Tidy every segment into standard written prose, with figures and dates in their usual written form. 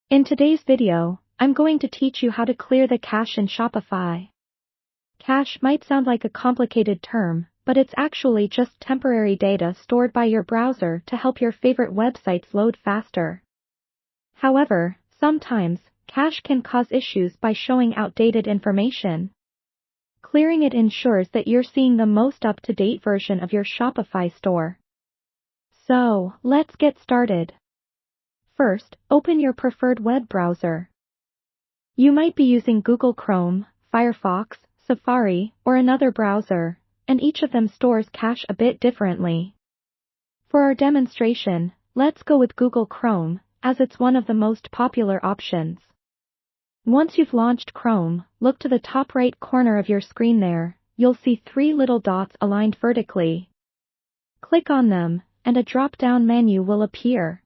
In today's video, I'm going to teach you how to clear the cache in Shopify. Cache might sound like a complicated term, but it's actually just temporary data stored by your browser to help your favorite websites load faster. However, sometimes, cache can cause issues by showing outdated information. Clearing it ensures that you're seeing the most up-to-date version of your Shopify store. So, let's get started. First, open your preferred web browser. You might be using Google Chrome, Firefox, Safari, or another browser, and each of them stores cache a bit differently. For our demonstration, let's go with Google Chrome, as it's one of the most popular options. Once you've launched Chrome, look to the top right corner of your screen there, you'll see 3 little dots aligned vertically. Click on them, and a drop-down menu will appear.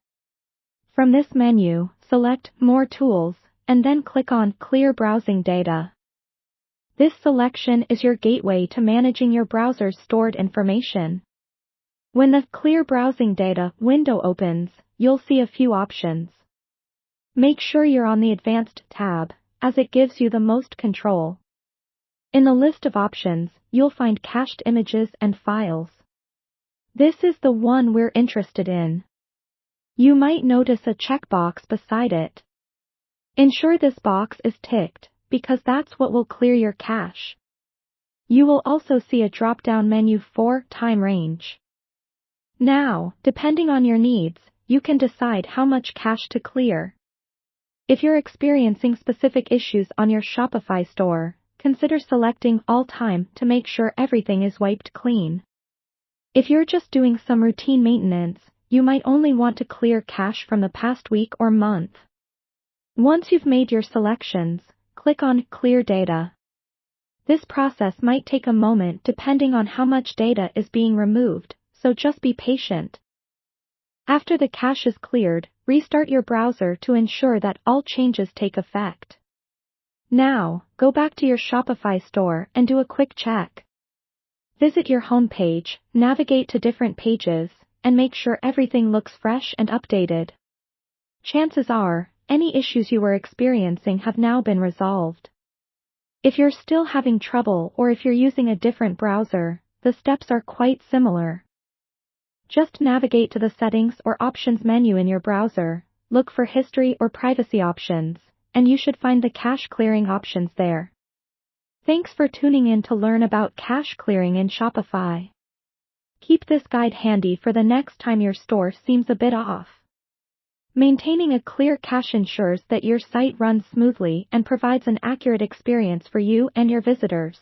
From this menu, select More Tools, and then click on Clear Browsing Data. This selection is your gateway to managing your browser's stored information. When the Clear Browsing Data window opens, you'll see a few options. Make sure you're on the Advanced tab, as it gives you the most control. In the list of options, you'll find cached images and files. This is the one we're interested in. You might notice a checkbox beside it. Ensure this box is ticked, because that's what will clear your cache. You will also see a drop-down menu for Time Range. Now, depending on your needs, you can decide how much cache to clear. If you're experiencing specific issues on your Shopify store, consider selecting All Time to make sure everything is wiped clean. If you're just doing some routine maintenance, you might only want to clear cache from the past week or month. Once you've made your selections, click on Clear Data. This process might take a moment depending on how much data is being removed, so just be patient. After the cache is cleared, restart your browser to ensure that all changes take effect. Now, go back to your Shopify store and do a quick check. Visit your home page, navigate to different pages, and make sure everything looks fresh and updated. Chances are, any issues you were experiencing have now been resolved. If you're still having trouble or if you're using a different browser, the steps are quite similar. Just navigate to the Settings or Options menu in your browser, look for History or Privacy options, and you should find the cache clearing options there. Thanks for tuning in to learn about cache clearing in Shopify. Keep this guide handy for the next time your store seems a bit off. Maintaining a clear cache ensures that your site runs smoothly and provides an accurate experience for you and your visitors.